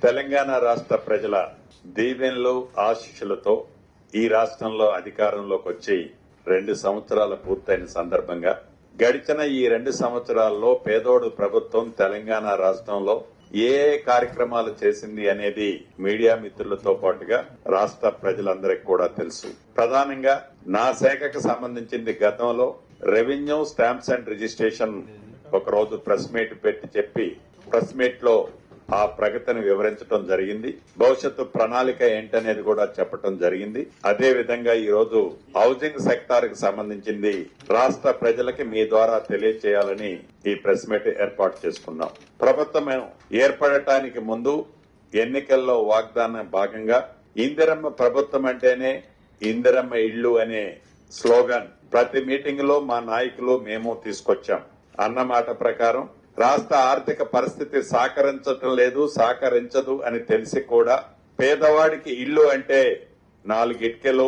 తెలంగాణ రాష్ట్ర ప్రజల దీవెనలు ఆశీస్సులతో ఈ రాష్ట్రంలో అధికారంలోకి వచ్చి 2 సంవత్సరాలు పూర్తయిన సందర్భంగా గడిచిన ఈ 2 సంవత్సరాల్లో పేదోడు ప్రభుత్వం తెలంగాణ రాష్ట్రంలో ఏ కార్యక్రమాలు చేసింది అనేది మీడియా మిత్రులతో పాటుగా రాష్ట్ర ప్రజలందరికీ కూడా తెలుసు. ప్రధానంగా నా శాఖకు సంబంధించింది గతంలో రెవెన్యూ స్టాంప్స్ అండ్ రిజిస్ట్రేషన్ ఒక రోజు ప్రెస్ మీట్ పెట్టి చెప్పి ప్రెస్ మీట్ లో ఆ ప్రగతిని వివరించడం జరిగింది. భవిష్యత్తు ప్రణాళిక ఏంటనేది కూడా చెప్పడం జరిగింది. అదే విధంగా ఈ రోజు హౌసింగ్ సెక్టార్ కి సంబంధించింది రాష్ట్ర ప్రజలకి మీ ద్వారా తెలియజేయాలని ఈ ప్రెస్ మీట్ ఏర్పాటు చేసుకున్నాం. ప్రభుత్వం ఏర్పడటానికి ముందు ఎన్నికల్లో వాగ్దానం భాగంగా ఇందిరమ్మ ప్రభుత్వం అంటేనే ఇందిరమ్మ ఇళ్లు అనే స్లోగన్ ప్రతి మీటింగ్ లో మా నాయకులు మేము తీసుకొచ్చాం. అన్నమాట ప్రకారం రాష్ట్ర ఆర్థిక పరిస్థితి సహకరించదు అని తెలిసి కూడా పేదవాడికి ఇల్లు అంటే 4 ఇటుకలు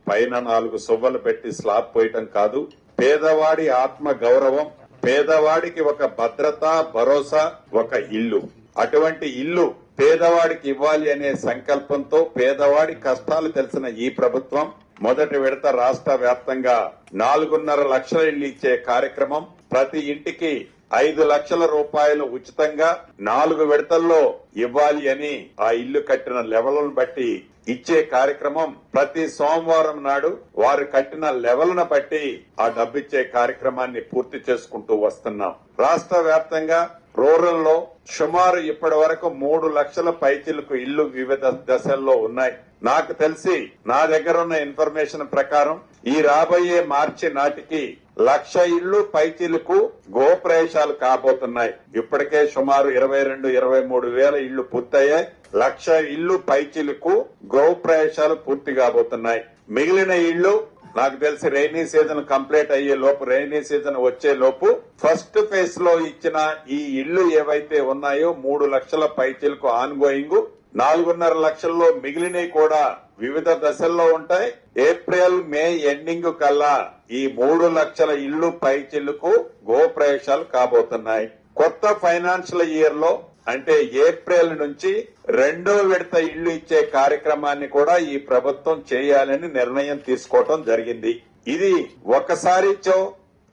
పైన 4 సువ్వలు పెట్టి స్లాబ్ పోయటం కాదు, పేదవాడి ఆత్మ గౌరవం, పేదవాడికి ఒక భద్రత భరోసా ఒక ఇల్లు. అటువంటి ఇల్లు పేదవాడికి ఇవ్వాలి అనే సంకల్పంతో పేదవాడి కష్టాలు తెలిసిన ఈ ప్రభుత్వం మొదటి విడత రాష్ట్ర వ్యాప్తంగా 4.5 లక్షల ఇళ్లు ఇచ్చే కార్యక్రమం, ప్రతి ఇంటికి 5 లక్షల రూపాయలు ఉచితంగా 4 విడతల్లో ఇవ్వాలి అని ఆ ఇల్లు కట్టిన లెవెల్ను బట్టి ఇచ్చే కార్యక్రమం, ప్రతి సోమవారం నాడు వారు కట్టిన లెవెల్ను బట్టి ఆ డబ్బిచ్చే కార్యక్రమాన్ని పూర్తి చేసుకుంటూ వస్తున్నాం. రాష్ట్ర వ్యాప్తంగా రూరల్ లో సుమారు ఇప్పటి వరకు 3 లక్షల పైచిలకు ఇళ్లు వివిధ దశల్లో ఉన్నాయి. నాకు తెలిసి నా దగ్గర ఉన్న ఇన్ఫర్మేషన్ ప్రకారం ఈ రాబోయే మార్చి నాటికి 1,00,000 ఇళ్లు పైచిలకు గృహప్రవేశాలు కాబోతున్నాయి. ఇప్పటికే సుమారు 22-23 వేల ఇళ్లు పూర్తయ్యాయి. 1,00,000 ఇళ్లు పైచిలకు గృహప్రవేశాలు పూర్తి కాబోతున్నాయి. మిగిలిన ఇళ్లు నాకు తెలిసి రైనీ సీజన్ కంప్లీట్ అయ్యే లోపు, రైనీ సీజన్ వచ్చే లోపు ఫస్ట్ ఫేజ్ లో ఇచ్చిన ఈ ఇళ్లు ఏవైతే ఉన్నాయో 3 లక్షల పైచిలకు ఆన్ గోయింగ్, 4.5 లక్షల్లో మిగిలినవి కూడా వివిధ దశల్లో ఉంటాయి. ఏప్రిల్ మే ఎండింగ్ కల్లా ఈ 3 లక్షల ఇళ్లు పైచిలకు గృహప్రవేశాలు కాబోతున్నాయి. కొత్త ఫైనాన్షియల్ ఇయర్ లో అంటే ఏప్రిల్ నుంచి 2వ విడత ఇళ్లు ఇచ్చే కార్యక్రమాన్ని కూడా ఈ ప్రభుత్వం చేయాలని నిర్ణయం తీసుకోవటం జరిగింది. ఇది ఒకసారి ఇచ్చో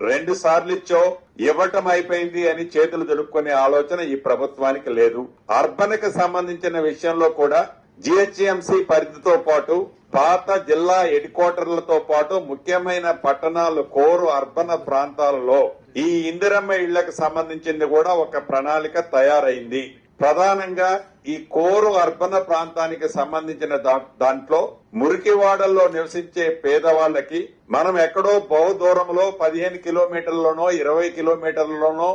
2 సార్లు ఇచ్చో ఇవ్వటం అయిపోయింది అని చేతులు దులుపుకునే ఆలోచన ఈ ప్రభుత్వానికి లేదు. అర్బన్ కి సంబంధించిన విషయంలో కూడా జీహెచ్ఎంసీ పరిధితో పాటు పాత జిల్లా హెడ్ క్వార్టర్లతో పాటు ముఖ్యమైన పట్టణాలు కోరు అర్బన్ ప్రాంతాలలో ఈ ఇందిరమ్మ ఇళ్లకు సంబంధించింది కూడా ఒక ప్రణాళిక తయారైంది. ప్రధానంగా ఈ కోరు అర్బన్ ప్రాంతానికి సంబంధించిన దాంట్లో మురికివాడల్లో నివసించే పేదవాళ్లకి మనం ఎక్కడో బహు దూరంలో 15 కిలోమీటర్లలోనో 20 కిలోమీటర్లలోనో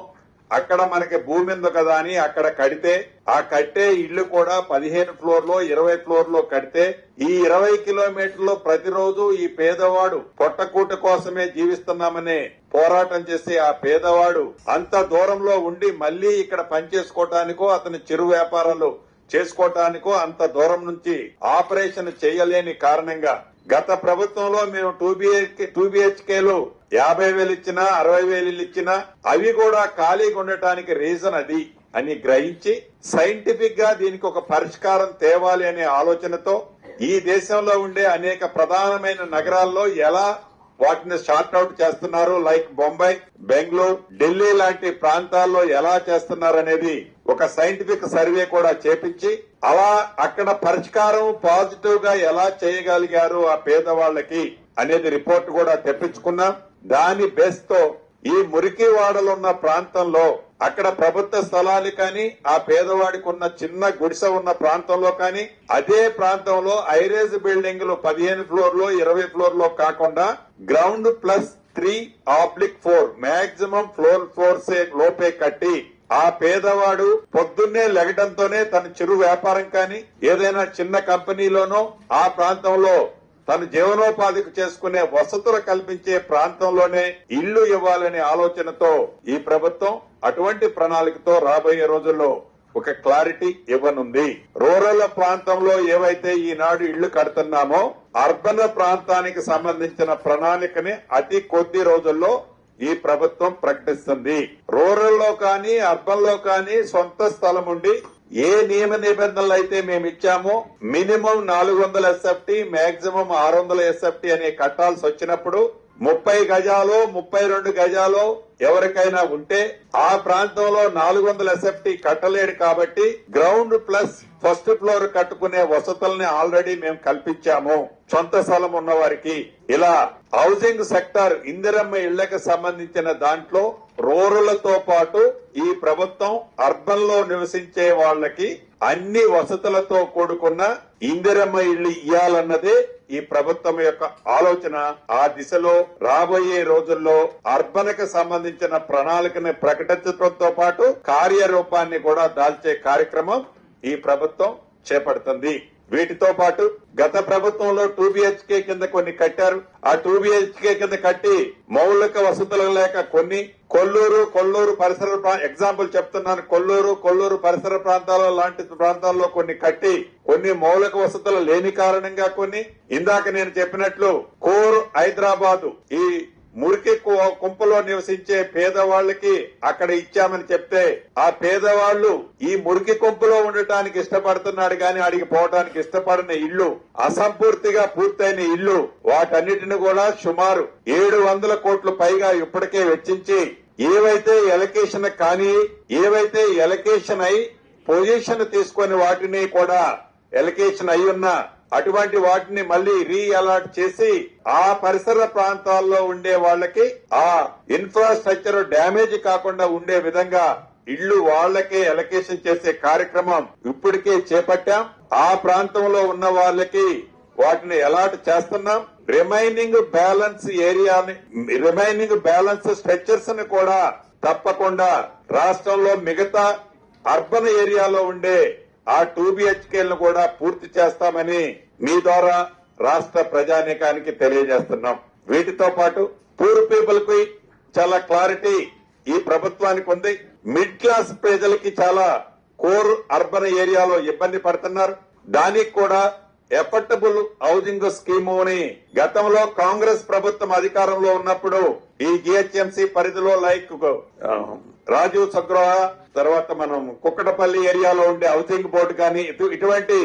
అక్కడ మనకి భూమి ఉంది కదా అని అక్కడ కడితే ఆ కట్టే ఇళ్లు కూడా 15 ఫ్లోర్లో 20 ఫ్లోర్లో కడితే ఈ 20 కిలోమీటర్లు ప్రతిరోజు ఈ పేదవాడు పొట్టకూట కోసమే జీవిస్తున్నామనే పోరాటం చేసి ఆ పేదవాడు అంత దూరంలో ఉండి మళ్లీ ఇక్కడ పనిచేసుకోవటానికో అతని చిరు వ్యాపారాలు చేసుకోవటానికో అంత దూరం నుంచి ఆపరేషన్ చేయలేని కారణంగా గత ప్రభుత్వంలో మేము 2 BHKలు 50,000 ఇచ్చినా 60,000 ఇచ్చినా అవి కూడా ఖాళీగా ఉండటానికి రీజన్ అది అని గ్రహించి సైంటిఫిక్ గా దీనికి ఒక పరిష్కారం తేవాలి అనే ఆలోచనతో ఈ దేశంలో ఉండే అనేక ప్రధానమైన నగరాల్లో ఎలా వాటిని షార్ట్అవుట్ చేస్తున్నారు, లైక్ బొంబాయి, బెంగళూరు, ఢిల్లీ లాంటి ప్రాంతాల్లో ఎలా చేస్తున్నారు అనేది ఒక సైంటిఫిక్ సర్వే కూడా చేపించి అలా అక్కడ పరిష్కారం పాజిటివ్ గా ఎలా చేయగలిగారు ఆ పేదవాళ్లకి అనేది రిపోర్ట్ కూడా తెప్పించుకున్నాం. దాని బేస్ తో ఈ మురికి వాడలున్న ప్రాంతంలో అక్కడ ప్రభుత్వ స్థలాలు కానీ ఆ పేదవాడికి ఉన్న చిన్న గుడిసె ఉన్న ప్రాంతంలో కానీ అదే ప్రాంతంలో ఐరేజ్ బిల్డింగ్లు 15 ఫ్లోర్లో 20 ఫ్లోర్లో కాకుండా గ్రౌండ్ +3/4 మాక్సిమం ఫ్లోర్ 4 లోపే కట్టి ఆ పేదవాడు పొద్దున్నే లెగడంతోనే తన చిరు వ్యాపారం కానీ ఏదైనా చిన్న కంపెనీలోనో ఆ ప్రాంతంలో తన జీవనోపాధికి చేసుకునే వసతులు కల్పించే ప్రాంతంలోనే ఇళ్లు ఇవ్వాలనే ఆలోచనతో ఈ ప్రభుత్వం అటువంటి ప్రణాళికతో రాబోయే రోజుల్లో ఒక క్లారిటీ ఇవ్వనుంది. రూరల్ ప్రాంతంలో ఏవైతే ఈనాడు ఇళ్లు కడుతున్నామో అర్బన్ ప్రాంతానికి సంబంధించిన ప్రణాళికని అతి కొద్ది రోజుల్లో ఈ ప్రభుత్వం ప్రకటిస్తుంది. రూరల్ లో కానీ అర్బన్ లో కానీ సొంత స్థలం ఉండి ఏ నియమ నిబంధనలు అయితే మేము ఇచ్చామో మినిమం 400 SFT, మాక్సిమం 600 SFT అనే కట్టాల్సి వచ్చినప్పుడు 30 గజాలు 32 గజాలు ఎవరికైనా ఉంటే ఆ ప్రాంతంలో 400 SFT కట్టలేడు కాబట్టి గ్రౌండ్ ప్లస్ ఫస్ట్ ఫ్లోర్ కట్టుకునే వసతుల్ని ఆల్రెడీ మేము కల్పించాము సొంత స్థలం ఉన్న వారికి. ఇలా హౌసింగ్ సెక్టార్ ఇందిరమ్మ ఇళ్లకు సంబంధించిన దాంట్లో రూరల్తో పాటు ఈ ప్రభుత్వం అర్బన్ లో నివసించే వాళ్ళకి అన్ని వసతులతో కూడుకున్న ఇందిరమ్మ ఇళ్లు ఇయ్యాలన్నదే ఈ ప్రభుత్వం యొక్క ఆలోచన. ఆ దిశలో రాబోయే రోజుల్లో అర్బన్ కి సంబంధించిన ప్రణాళికను ప్రకటించడంతో పాటు కార్యరూపాన్ని కూడా దాల్చే కార్యక్రమం ఈ ప్రభుత్వం చేపడుతుంది. వీటితో పాటు గత ప్రభుత్వంలో 2 BHK కింద కొన్ని కట్టారు. ఆ 2 BHK కింద కట్టి మౌలిక వసతులు లేక కొన్ని కొల్లూరు పరిసర ఎగ్జాంపుల్ చెప్తున్నాను. కొల్లూరు పరిసర ప్రాంతాల లాంటి ప్రాంతాల్లో కొన్ని కట్టి కొన్ని మౌలిక వసతులు లేని కారణంగా కొన్ని ఇందాక నేను చెప్పినట్లు కోర్ హైదరాబాద్ ఈ మురికి కుంపలో నివసించే పేదవాళ్లకి అక్కడ ఇచ్చామని చెప్తే ఆ పేదవాళ్లు ఈ మురికి కుంపలో ఉండటానికి ఇష్టపడుతున్నాడు గాని అడిగి పోవడానికి ఇష్టపడిన ఇళ్లు అసంపూర్తిగా పూర్తయిన ఇళ్లు వాటన్నిటిని కూడా సుమారు 700 కోట్ల పైగా ఇప్పటికే వెచ్చించి ఏవైతే ఎలకేషన్ కానీ ఏవైతే ఎలకేషన్ అయి పొజిషన్ తీసుకుని వాటిని కూడా ఎలకేషన్ అయి ఉన్న అటువంటి వాటిని మళ్లీ రీ అలాట్ చేసి ఆ పరిసర ప్రాంతాల్లో ఉండే వాళ్ళకి ఆ ఇన్ఫ్రాస్ట్రక్చర్ డ్యామేజ్ కాకుండా ఉండే విధంగా ఇళ్లు వాళ్లకే ఎలకేషన్ చేసే కార్యక్రమం ఇప్పటికే చేపట్టాం. ఆ ప్రాంతంలో ఉన్న వాళ్ళకి వాటిని అలాట్ చేస్తున్నాం. రిమైనింగ్ బ్యాలెన్స్ స్ట్రక్చర్స్ ని కూడా తప్పకుండా రాష్ట్రంలో మిగతా అర్బన్ ఏరియాలో ఉండే ఆ 2 BHKలను కూడా పూర్తి చేస్తామని మీ ద్వారా రాష్ట్ర ప్రజానీకానికి తెలియజేస్తున్నాం. వీటితో పాటు పూర్ పీపుల్ కి చాలా క్లారిటీ ఈ ప్రభుత్వానికి ఉంది. మిడ్ క్లాస్ ప్రజలకి చాలా కోర్ అర్బన్ ఏరియాలో ఇబ్బంది పడుతున్నారు. దానికి కూడా ఎఫర్టబుల్ హౌసింగ్ స్కీముని గతంలో కాంగ్రెస్ ప్రభుత్వం అధికారంలో ఉన్నప్పుడు ఈ GHMC పరిధిలో లైక్ రాజీవ్ సగ్రహ తర్వాత మనం కుక్కటపల్లి ఏరియాలో ఉండే హౌసింగ్ బోర్డు కానీ ఇటువంటి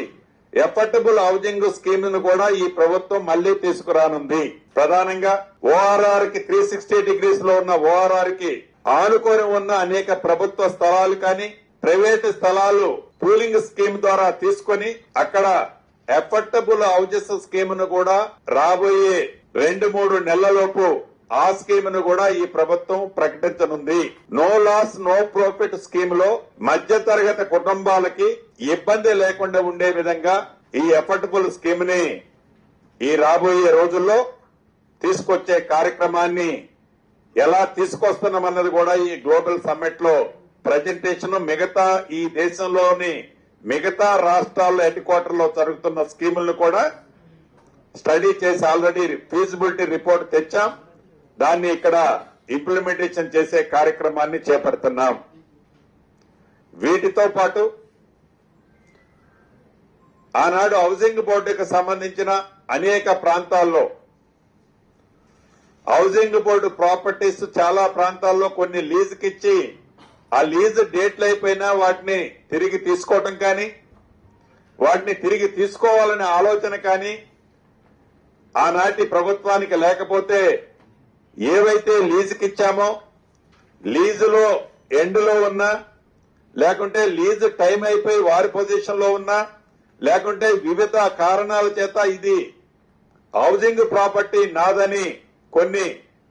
ఎఫర్టబుల్ హౌసింగ్ స్కీమ్ ను కూడా ఈ ప్రభుత్వం మళ్లీ తీసుకురానుంది. ప్రధానంగా ORR కి 360 డిగ్రీస్ లో ఉన్న ORR కి ఆనుకొని ఉన్న అనేక ప్రభుత్వ స్థలాలు కానీ ప్రైవేట్ స్థలాలు పూలింగ్ స్కీమ్ ద్వారా తీసుకొని అక్కడ ఎఫర్టబుల్ హౌసెస్ స్కీమ్ ను కూడా రాబోయే 2-3 నెలలలోపు ఆ స్కీమ్ ను కూడా ఈ ప్రభుత్వం ప్రకటించనుంది. No loss no profit scheme లో మధ్య తరగతి కుటుంబాలకి ఇబ్బంది లేకుండా ఉండే విధంగా ఈ ఎఫర్టబుల్ స్కీమ్ ని ఈ రాబోయే రోజుల్లో తీసుకొచ్చే కార్యక్రమాన్ని ఎలా తీసుకొస్తున్నామన్నది కూడా ఈ గ్లోబల్ సమ్మిట్ లో ప్రజెంటేషన్ మిగతా ఈ దేశంలోని మిగతా రాష్ట్రాల్లో హెడ్ క్వార్టర్ లో జరుగుతున్న స్కీములను కూడా స్టడీ చేసి ఆల్రెడీ ఫీజిబిలిటీ రిపోర్ట్ తెచ్చాం. దాన్ని ఇక్కడ ఇంప్లిమెంటేషన్ చేసే కార్యక్రమాన్ని చేపడుతున్నాం. వీటితో పాటు ఆనాడు హౌసింగ్ బోర్డుకు సంబంధించిన అనేక ప్రాంతాల్లో హౌసింగ్ బోర్డు ప్రాపర్టీస్ చాలా ప్రాంతాల్లో కొన్ని లీజుకిచ్చి ఆ లీజు డేట్లు అయిపోయినా వాటిని తిరిగి తీసుకోవటం కానీ వాటిని తిరిగి తీసుకోవాలనే ఆలోచన కానీ ఆనాటి ప్రభుత్వానికి లేకపోతే ఏవైతే లీజుకిచ్చామో లీజులో ఎండ్లో ఉన్నా లేకుంటే లీజు టైం అయిపోయి వారి పొజిషన్ లో ఉన్నా లేకుంటే వివిధ కారణాల చేత ఇది హౌసింగ్ ప్రాపర్టీ నాదని కొన్ని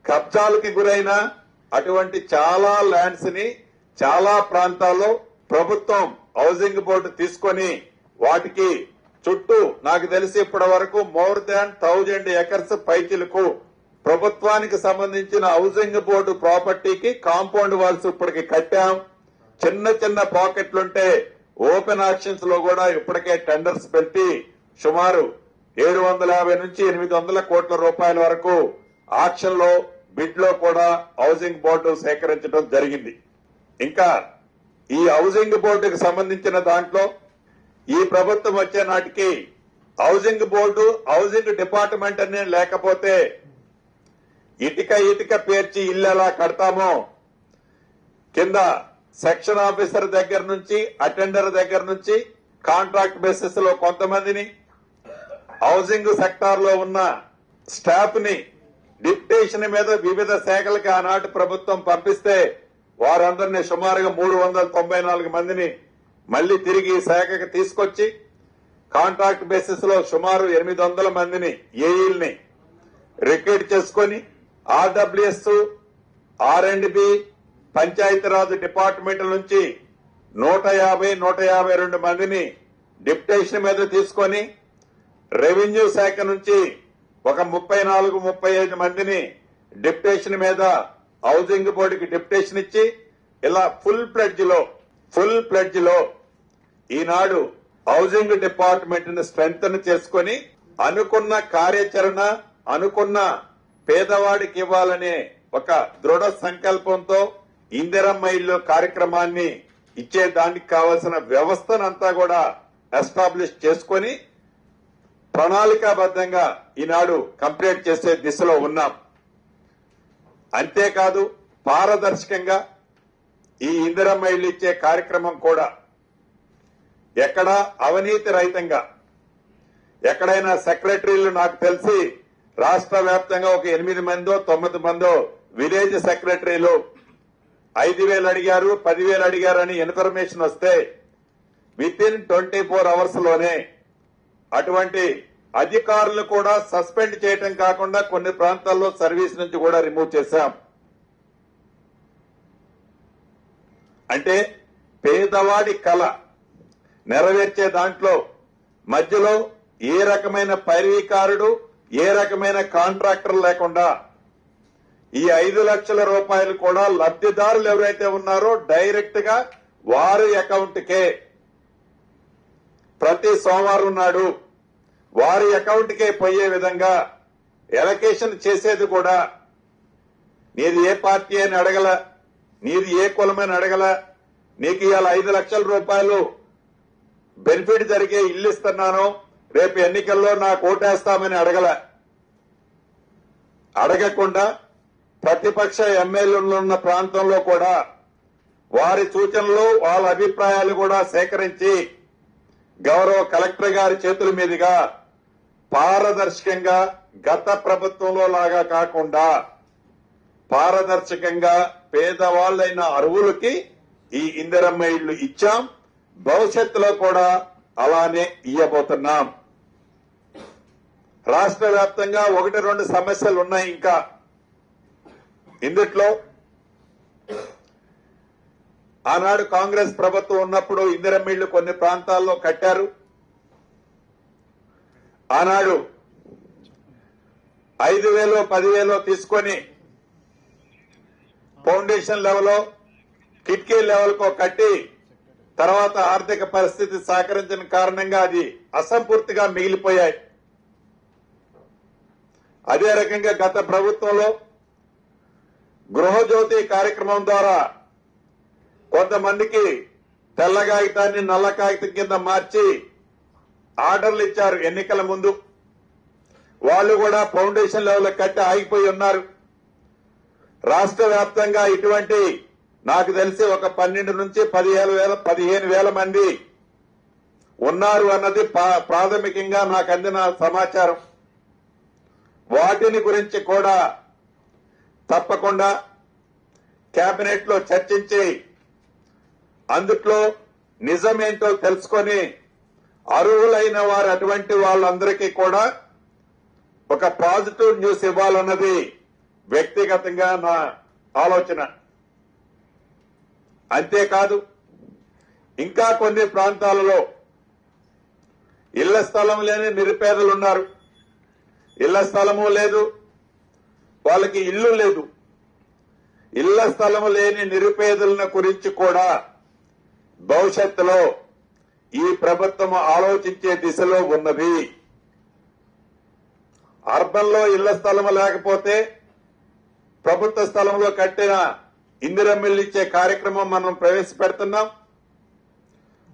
కబ్జాలకి గురైన అటువంటి చాలా ల్యాండ్స్ ని చాలా ప్రాంతాల్లో ప్రభుత్వం హౌసింగ్ బోర్డు తీసుకొని వాటికి చుట్టూ నాకు తెలిసి ఇప్పటి వరకు మోర్ దాన్ 1000 acres పైచిలకు ప్రభుత్వానికి సంబంధించిన హౌసింగ్ బోర్డు ప్రాపర్టీకి కాంపౌండ్ వాల్స్ ఇప్పటికి కట్టాం. చిన్న చిన్న పాకెట్లుంటే ఓపెన్ ఆక్షన్స్ లో కూడా ఇప్పటికే టెండర్స్ పెట్టి సుమారు 750 నుంచి 800 కోట్ల రూపాయల వరకు ఆక్షన్ లో బిడ్ లో కూడా హౌసింగ్ బోర్డు సేకరించడం జరిగింది. ఇంకా ఈ హౌసింగ్ బోర్డుకు సంబంధించిన దాంట్లో ఈ ప్రభుత్వం వచ్చే నాటికి హౌసింగ్ బోర్డు హౌసింగ్ డిపార్ట్మెంట్ అనే లేకపోతే ఇటుక పేర్చి ఇల్లు ఎలా కడతామో కింద సెక్షన్ ఆఫీసర్ దగ్గర నుంచి, అటెండర్ దగ్గర నుంచి, కాంట్రాక్ట్ బేసిస్ లో కొంతమందిని, హౌసింగ్ సెక్టార్ లో ఉన్న స్టాఫ్ ని డిప్యుటేషన్ మీద వివిధ శాఖలకు ఆనాటి ప్రభుత్వం పంపిస్తే వారందరినీ సుమారుగా 394 మందిని మళ్లీ తిరిగి ఈ శాఖకు తీసుకొచ్చి కాంట్రాక్ట్ బేసిస్ లో సుమారు 800 మందిని ఏఈల్ని రిక్రూట్ చేసుకుని ఆర్డబ్ల్యూఎస్, R&B, పంచాయతీరాజ్ డిపార్ట్మెంట్ నుంచి 152 మందిని డిప్యుటేషన్ మీద తీసుకొని రెవెన్యూ శాఖ నుంచి ఒక 34-35 మందిని డిప్యుటేషన్ మీద హౌసింగ్ బోర్డుకి డిప్యుటేషన్ ఇచ్చి ఇలా ఫుల్ ప్లెడ్జ్ లో ఈనాడు హౌసింగ్ డిపార్ట్మెంట్ ని స్ట్రెంగ్త్ చేసుకుని అనుకున్న కార్యాచరణ, అనుకున్న పేదవాడికి ఇవ్వాలనే ఒక దృఢ సంకల్పంతో ఇందిరమ్మ ఇల్లు కార్యక్రమాన్ని ఇచ్చే దానికి కావాల్సిన వ్యవస్థనంతా కూడా ఎస్టాబ్లిష్ చేసుకుని ప్రణాళికాబద్దంగా ఈనాడు కంప్లీట్ చేసే దిశలో ఉన్నాం. అంతేకాదు పారదర్శకంగా ఈ ఇందిరమ్మ ఇల్లు ఇచ్చే కార్యక్రమం కూడా ఎక్కడా అవినీతి రహితంగా, ఎక్కడైనా సెక్రటరీలు నాకు తెలిసి రాష్ట్ర వ్యాప్తంగా ఒక 8 మందో 9 మందో విలేజ్ సెక్రటరీలు 5,000 అడిగారు, 10,000 అడిగారు అని ఇన్ఫర్మేషన్ వస్తే వితిన్ 24 అవర్స్ లోనే అటువంటి అధికారులు కూడా సస్పెండ్ చేయటం కాకుండా కొన్ని ప్రాంతాల్లో సర్వీస్ నుంచి కూడా రిమూవ్ చేశాం. అంటే పేదవాడి కళ నెరవేర్చే దాంట్లో మధ్యలో ఏ రకమైన పైరవీకారుడు, ఏ రకమైన కాంట్రాక్టర్ లేకుండా ఈ 5 లక్షల రూపాయలు కూడా లబ్ధిదారులు ఎవరైతే ఉన్నారో డైరెక్ట్ గా వారి అకౌంట్ కే ప్రతి సోమవారం నాడు వారి అకౌంట్ కే పోయే విధంగా ఎలకేషన్ చేసేది కూడా నీది ఏ పార్టీ అని అడగల, నీది ఏ కులమని అడగల, నీకు ఇవాళ 5 లక్షల రూపాయలు బెనిఫిట్ జరిగే ఇల్లు ఇస్తున్నాను, రేపు ఎన్నికల్లో నాకు ఓటేస్తామని అడగకుండా ప్రతిపక్ష ఎమ్మెల్యేలు ఉన్న ప్రాంతంలో కూడా వారి సూచనలు, వాళ్ళ అభిప్రాయాలు కూడా సేకరించి గౌరవ కలెక్టర్ గారి చేతుల మీదుగా పారదర్శకంగా గత ప్రభుత్వంలో లాగా కాకుండా పారదర్శకంగా పేదవాళ్లైన అర్హులకి ఈ ఇందిరమ్మ ఇళ్లు ఇచ్చాం. భవిష్యత్తులో కూడా అలానే ఇయ్యబోతున్నాం. రాష్ట్ర వ్యాప్తంగా 1-2 సమస్యలు ఉన్నాయి. ఇంకా ఇందుట్లో ఆనాడు కాంగ్రెస్ ప్రభుత్వం ఉన్నప్పుడు ఇందిరమ్మ ఇళ్లు కొన్ని ప్రాంతాల్లో కట్టారు. ఆనాడు 5,000 10,000 తీసుకొని ఫౌండేషన్ లెవెల్, కిటికీ లెవెల్ కో కట్టి తర్వాత ఆర్థిక పరిస్థితి సహకరించిన కారణంగా అది అసంపూర్తిగా మిగిలిపోయాయి. అదే రకంగా గత ప్రభుత్వంలో గృహజ్యోతి కార్యక్రమం ద్వారా కొంతమందికి తెల్ల కాగితాన్ని నల్ల కాగితం కింద మార్చి ఆర్డర్లు ఇచ్చారు ఎన్నికల ముందు. వాళ్ళు కూడా ఫౌండేషన్ లెవెల్ కట్టి ఆగిపోయి ఉన్నారు. రాష్ట్ర వ్యాప్తంగా ఇటువంటి నాకు తెలిసి ఒక 12 నుంచి 15,000 మంది ఉన్నారు అన్నది ప్రాథమికంగా నాకు అందిన సమాచారం. వాటిని గురించి కూడా తప్పకుండా కేబినెట్ లో చర్చించి అందుట్లో నిజమేంటో తెలుసుకొని అర్హులైన వారు అటువంటి వాళ్ళందరికీ కూడా ఒక పాజిటివ్ న్యూస్ ఇవ్వాలన్నది వ్యక్తిగతంగా నా ఆలోచన. అంతేకాదు ఇంకా కొన్ని ప్రాంతాలలో ఇళ్ల స్థలం లేని నిరుపేదలు ఉన్నారు. ఇళ్ల స్థలము లేదు, వాళ్ళకి ఇల్లు లేదు. ఇళ్ల స్థలం లేని నిరుపేదల గురించి కూడా భవిష్యత్తులో ఈ ప్రభుత్వం ఆలోచించే దిశలో ఉన్నది. అర్బన్ లో ఇళ్ల స్థలం లేకపోతే ప్రభుత్వ స్థలంలో కట్టిన ఇందిరమ్మ ఇల్లు ఇచ్చే కార్యక్రమం మనం ప్రవేశపెడుతున్నాం.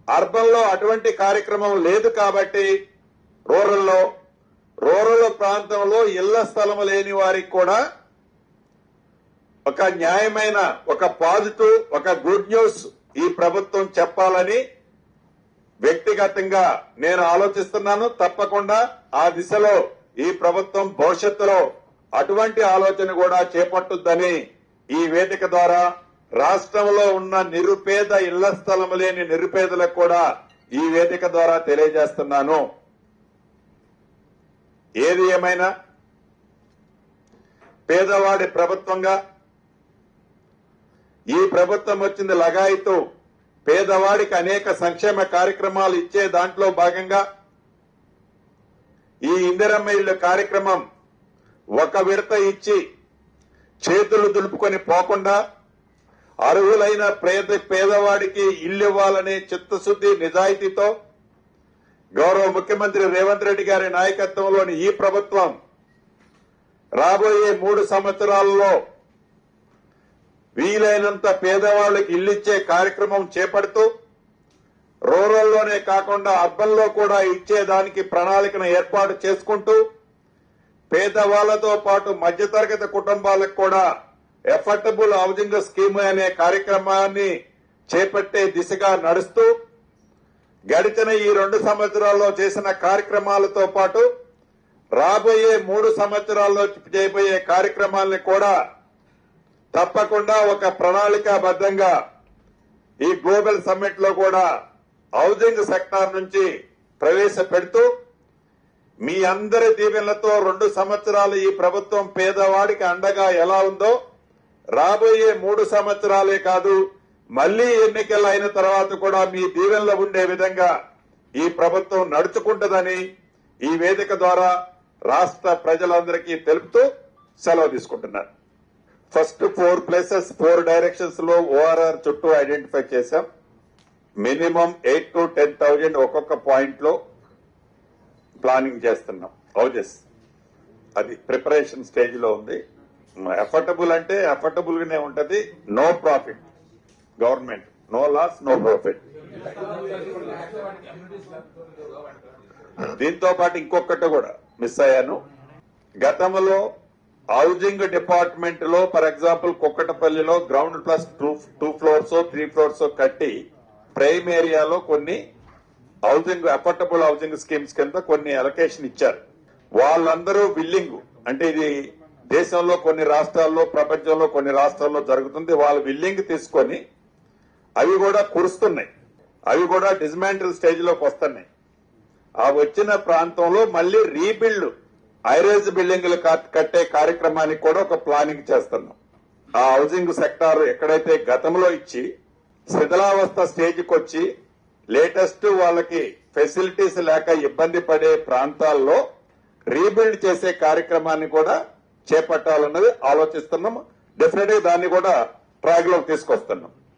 అర్బన్ లో అటువంటి కార్యక్రమం లేదు కాబట్టి రూరల్ ప్రాంతంలో ఇళ్ల స్థలం లేని వారికి కూడా ఒక న్యాయమైన, ఒక పాజిటివ్, ఒక గుడ్ న్యూస్ ఈ ప్రభుత్వం చెప్పాలని వ్యక్తిగతంగా నేను ఆలోచిస్తున్నాను. తప్పకుండా ఆ దిశలో ఈ ప్రభుత్వం భవిష్యత్తులో అటువంటి ఆలోచన కూడా చేపట్టుద్దని ఈ వేదిక ద్వారా రాష్ట్రంలో ఉన్న నిరుపేద ఇళ్ల స్థలం లేని నిరుపేదలకు కూడా ఈ వేదిక ద్వారా తెలియజేస్తున్నాను. ఏది ఏమైనా పేదవాడి ప్రభుత్వంగా ఈ ప్రభుత్వం వచ్చింది లగాయితూ పేదవాడికి అనేక సంక్షేమ కార్యక్రమాలు ఇచ్చే దాంట్లో భాగంగా ఈ ఇందిరమ్మ ఇళ్ల కార్యక్రమం ఒక విడత ఇచ్చి చేతులు దులుపుకొని పోకుండా అర్హులైన పేదవాడికి ఇల్లు ఇవ్వాలనే చిత్తశుద్ది నిజాయితీతో గౌరవ ముఖ్యమంత్రి రేవంత్ రెడ్డి గారి నాయకత్వంలోని ఈ ప్రభుత్వం రాబోయే 3 సంవత్సరాలలో వీలైనంత పేదవాళ్లకు ఇల్లిచ్చే కార్యక్రమం చేపడుతూ రూరల్లోనే కాకుండా అర్బన్ లో కూడా ఇచ్చేదానికి ప్రణాళికను ఏర్పాటు చేసుకుంటూ పేదవాళ్లతో పాటు మధ్యతరగతి కుటుంబాలకు కూడా ఎఫర్డబుల్ హౌసింగ్ స్కీమ్ అనే కార్యక్రమాన్ని చేపట్టే దిశగా నడుస్తూ గడిచిన ఈ 2 సంవత్సరాల్లో చేసిన కార్యక్రమాలతో పాటు రాబోయే 3 సంవత్సరాల్లో చేయబోయే కార్యక్రమాలను కూడా తప్పకుండా ఒక ప్రణాళికాబద్దంగా ఈ గ్లోబల్ సమ్మిట్ లో కూడా హౌసింగ్ సెక్టార్ నుంచి ప్రవేశపెడుతూ మీ అందరి దీవెనలతో 2 సంవత్సరాలు ఈ ప్రభుత్వం పేదవాడికి అండగా ఎలా ఉందో రాబోయే 3 సంవత్సరాలే కాదు మళ్లీ ఎన్నికలు అయిన తర్వాత కూడా మీ దీవెనలో ఉండే విధంగా ఈ ప్రభుత్వం నడుచుకుంటుందని ఈ వేదిక ద్వారా రాష్ట్ర ప్రజలందరికీ తెలుపుతూ సెలవు తీసుకుంటున్నారు. ఫస్ట్ 4 ప్లేసెస్ 4 డైరెక్షన్స్ లో ఓఆర్ఆర్ చుట్టూ ఐడెంటిఫై చేశాం. మినిమం 8,000 to 10,000 ఒక్కొక్క పాయింట్ లో ప్లానింగ్ చేస్తున్నాం. హౌజెస్ అది ప్రిపరేషన్ స్టేజ్ లో ఉంది. అఫోర్డబుల్ అంటే అఫోర్డబుల్ గానే ఉంటది. No profit, government no loss, no profit. దీంతో పాటు ఇంకొకటి కూడా మిస్ అయ్యాను. గతంలో హౌసింగ్ డిపార్ట్మెంట్ లో ఫర్ ఎగ్జాంపుల్ కుక్కటపల్లిలో గ్రౌండ్ ప్లస్ 2 floors 3 floors కట్టి ప్రైమ్ ఏరియాలో కొన్ని హౌసింగ్ అఫోర్డబుల్ హౌసింగ్ స్కీమ్స్ కింద కొన్ని అలొకేషన్ ఇచ్చారు. వాళ్ళందరూ విల్లింగ్, అంటే ఇది దేశంలో కొన్ని రాష్ట్రాల్లో, ప్రపంచంలో కొన్ని రాష్ట్రాల్లో జరుగుతుంది. వాళ్ళు విల్లింగ్ తీసుకొని అవి కూడా కురుస్తున్నాయి, అవి కూడా డిస్మాంటిల్ స్టేజ్ లోకి వస్తున్నాయి. ఆ వచ్చిన ప్రాంతంలో మళ్లీ రీబిల్డ్ హైరేజ్ బిల్డింగ్లు కట్టే కార్యక్రమానికి కూడా ఒక ప్లానింగ్ చేస్తున్నాం. ఆ హౌసింగ్ సెక్టార్ ఎక్కడైతే గతంలో ఇచ్చి శిథిలావస్థ స్టేజ్కి వచ్చి లేటెస్ట్ వాళ్ళకి ఫెసిలిటీస్ లేక ఇబ్బంది పడే ప్రాంతాల్లో రీబిల్డ్ చేసే కార్యక్రమాన్ని కూడా చేపట్టాలన్నది ఆలోచిస్తున్నాం. డెఫినెట్ గా దాన్ని కూడా ట్రాక్ లోకి తీసుకొస్తున్నాం.